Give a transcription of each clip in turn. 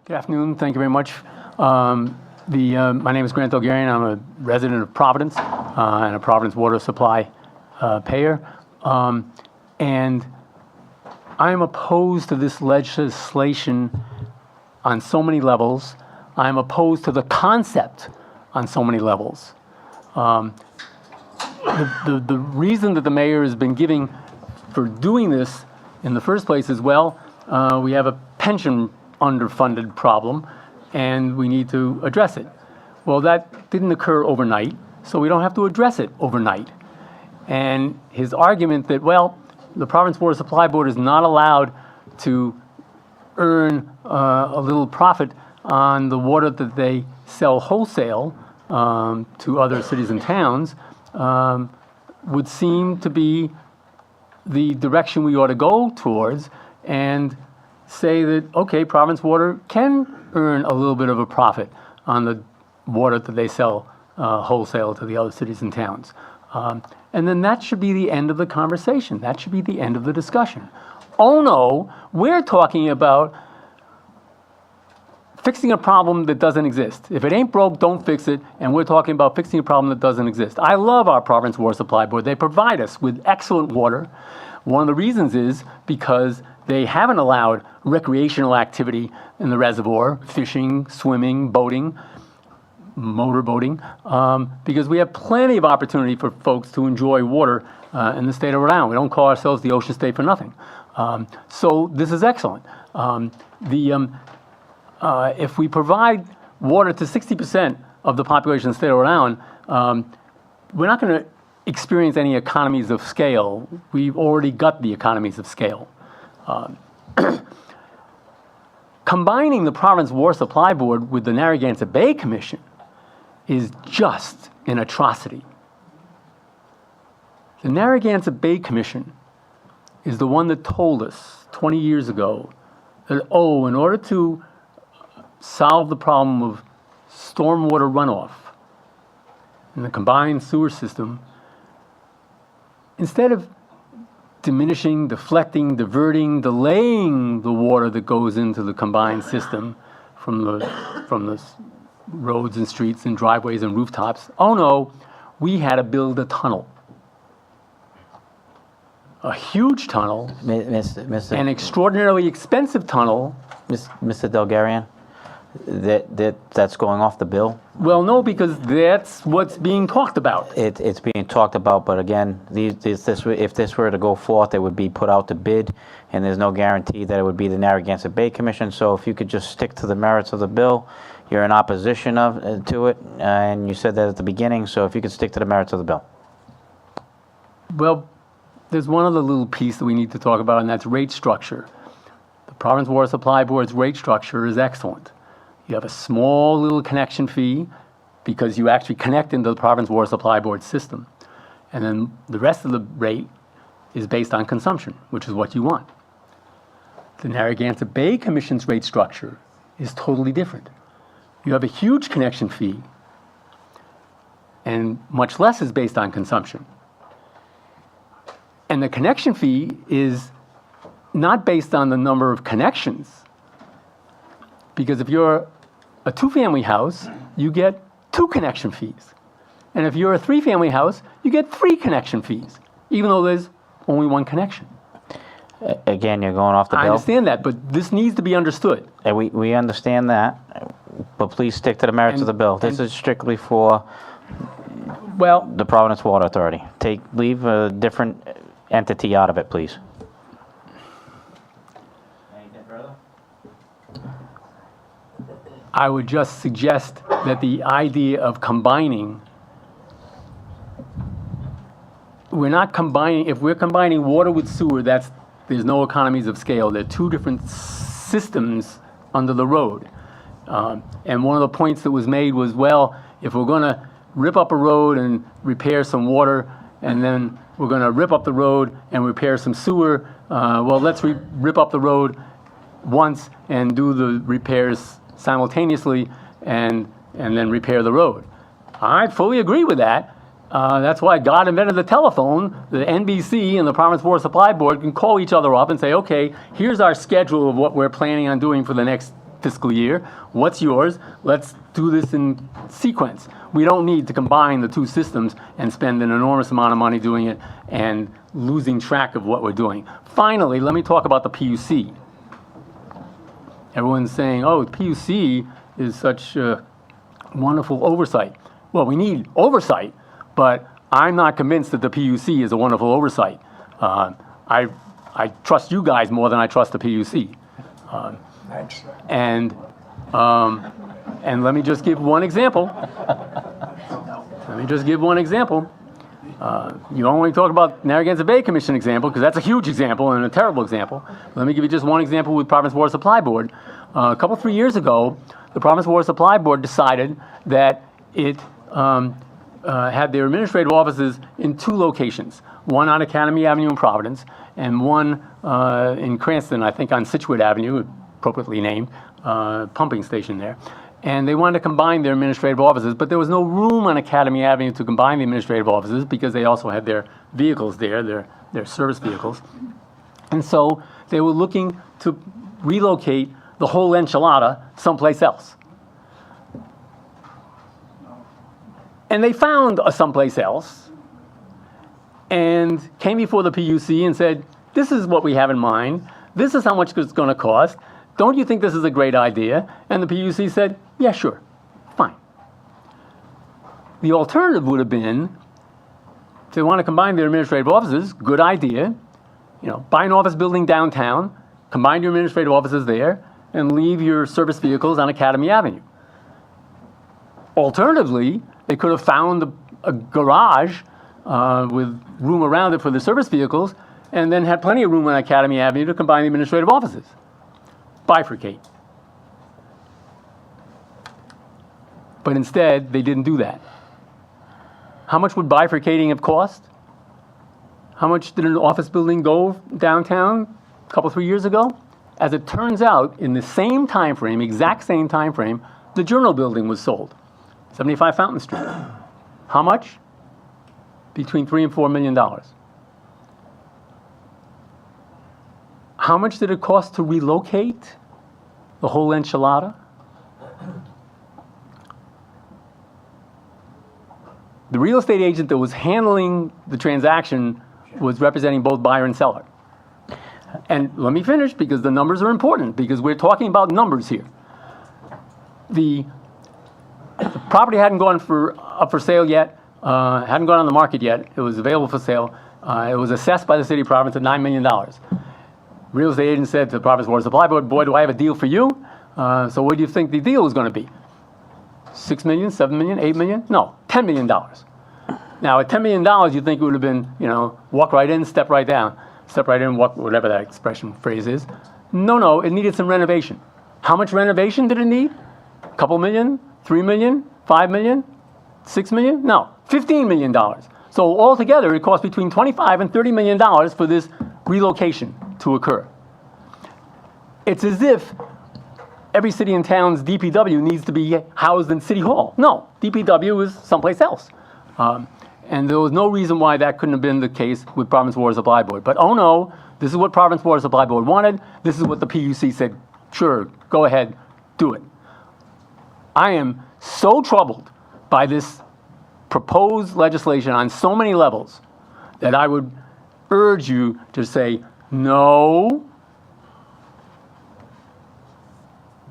Good afternoon. Thank you very much. My name is Grant O Geer, and I'm a resident of Providence and a Providence Water Supply payer. And I'm opposed to this legislation on so many levels. I'm opposed to the concept on so many levels. The reason that the mayor has been giving for doing this in the first place is, well, we have a pension underfunded problem, and we need to address it. Well, that didn't occur overnight, so we don't have to address it overnight. And his argument that, well, the Providence Water Supply Board is not allowed to earn a little profit on the water that they sell wholesale to other cities and towns would seem to be the direction we ought to go towards, and say that, okay, Providence Water can earn a little bit of a profit on the water that they sell wholesale to the other cities and towns. And then that should be the end of the conversation. That should be the end of the discussion. Oh no, we're talking about fixing a problem that doesn't exist. If it ain't broke, don't fix it. And we're talking about fixing a problem that doesn't exist. I love our Providence Water Supply Board. They provide us with excellent water. One of the reasons is because they haven't allowed recreational activity in the reservoir, fishing, swimming, boating, motorboating, because we have plenty of opportunity for folks to enjoy water in the state of Rhode Island. We don't call ourselves the Ocean State for nothing. So this is excellent. If we provide water to 60% of the population of the state of Rhode Island, we're not going to experience any economies of scale. We've already got the economies of scale. Combining the Providence Water Supply Board with the Narragansett Bay Commission is just an atrocity. The Narragansett Bay Commission is the one that told us 20 years ago that, in order to solve the problem of stormwater runoff in the combined sewer system, instead of diminishing, deflecting, diverting, delaying the water that goes into the combined system from the roads and streets and driveways and rooftops, we had to build a tunnel. A huge tunnel, an extraordinarily expensive tunnel. Mr. Delgarian, that's going off the bill? Well, no, because that's what's being talked about. It's being talked about, but again, if this were to go forth, it would be put out to bid, and there's no guarantee that it would be the Narragansett Bay Commission. So if you could just stick to the merits of the bill, you're in opposition to it, and you said that at the beginning, so if you could stick to the merits of the bill. Well, there's one other little piece that we need to talk about, and that's rate structure. The Providence Water Supply Board's rate structure is excellent. You have a small little connection fee because you actually connect into the Providence Water Supply Board system. And then the rest of the rate is based on consumption, which is what you want. The Narragansett Bay Commission's rate structure is totally different. You have a huge connection fee, and much less is based on consumption. And the connection fee is not based on the number of connections, because if you're a two-family house, you get 2 connection fees. And if you're a 3-family house, you get 3 connection fees, even though there's only 1 connection. Again, you're going off the bill. I understand that, but this needs to be understood. And we understand that, but please stick to the merits of the bill. This is strictly for the Providence Water Authority. Leave a different entity out of it, please. Anything further? I would just suggest that the idea of combining, if we're combining water with sewer, there's no economies of scale. They're 2 different systems under the road. And one of the points that was made was, well, if we're going to rip up a road and repair some water, and then we're going to rip up the road and repair some sewer, well, let's rip up the road once and do the repairs simultaneously and then repair the road. I fully agree with that. That's why God invented the telephone. The NBC and the Providence Water Supply Board can call each other up and say, okay, here's our schedule of what we're planning on doing for the next fiscal year. What's yours? Let's do this in sequence. We don't need to combine the two systems and spend an enormous amount of money doing it and losing track of what we're doing. Finally, let me talk about the PUC. Everyone's saying, oh, the PUC is such wonderful oversight. Well, we need oversight, but I'm not convinced that the PUC is a wonderful oversight. I trust you guys more than I trust the PUC. Thanks. And let me just give one example. You only talk about Narragansett Bay Commission example because that's a huge example and a terrible example. Let me give you just one example with Providence Water Supply Board. A couple, 3 years ago, the Providence Water Supply Board decided that it had their administrative offices in two locations, one on Academy Avenue in Providence and one in Cranston, I think on Situate Avenue, appropriately named, pumping station there. And they wanted to combine their administrative offices, but there was no room on Academy Avenue to combine the administrative offices because they also had their vehicles there, their service vehicles. And so they were looking to relocate the whole enchilada someplace else. And they found a someplace else and came before the PUC and said, this is what we have in mind. This is how much it's going to cost. Don't you think this is a great idea? And the PUC said, yeah, sure, fine. The alternative would have been, if they want to combine their administrative offices, good idea. You know, buy an office building downtown, combine your administrative offices there, and leave your service vehicles on Academy Avenue. Alternatively, they could have found a garage with room around it for the service vehicles, and then had plenty of room on Academy Avenue to combine the administrative offices. Bifurcate. But instead, they didn't do that. How much would bifurcating have cost? How much did an office building go downtown a couple, 3 years ago? As it turns out, in the same time frame, exact same time frame, the Journal building was sold. 75 Fountain Street. How much? Between $3 and $4 million. How much did it cost to relocate the whole enchilada? The real estate agent that was handling the transaction was representing both buyer and seller. And let me finish because the numbers are important because we're talking about numbers here. The property hadn't gone up for sale yet, hadn't gone on the market yet. It was available for sale. It was assessed by the city of Providence at $9 million. Real estate agent said to the Providence Water Supply Board, boy, do I have a deal for you. So what do you think the deal was going to be? $6 million, $7 million, $8 million? No, $10 million. Now, at $10 million, you'd think it would have been, you know, walk right in, step right down. Step right in, walk, whatever that expression phrase is. No, it needed some renovation. How much renovation did it need? A couple million? 3 million? 5 million? 6 million? No, $15 million. So altogether, it cost between $25 and $30 million for this relocation to occur. It's as if every city and town's DPW needs to be housed in City Hall. No, DPW is someplace else. And there was no reason why that couldn't have been the case with Providence Water Supply Board. But oh no, this is what Providence Water Supply Board wanted. This is what the PUC said, sure, go ahead, do it. I am so troubled by this proposed legislation on so many levels that I would urge you to say, no,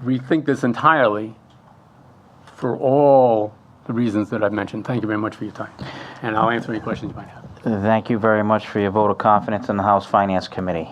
rethink this entirely for all the reasons that I've mentioned. Thank you very much for your time. And I'll answer any questions you might have. Thank you very much for your vote of confidence in the House Finance Committee.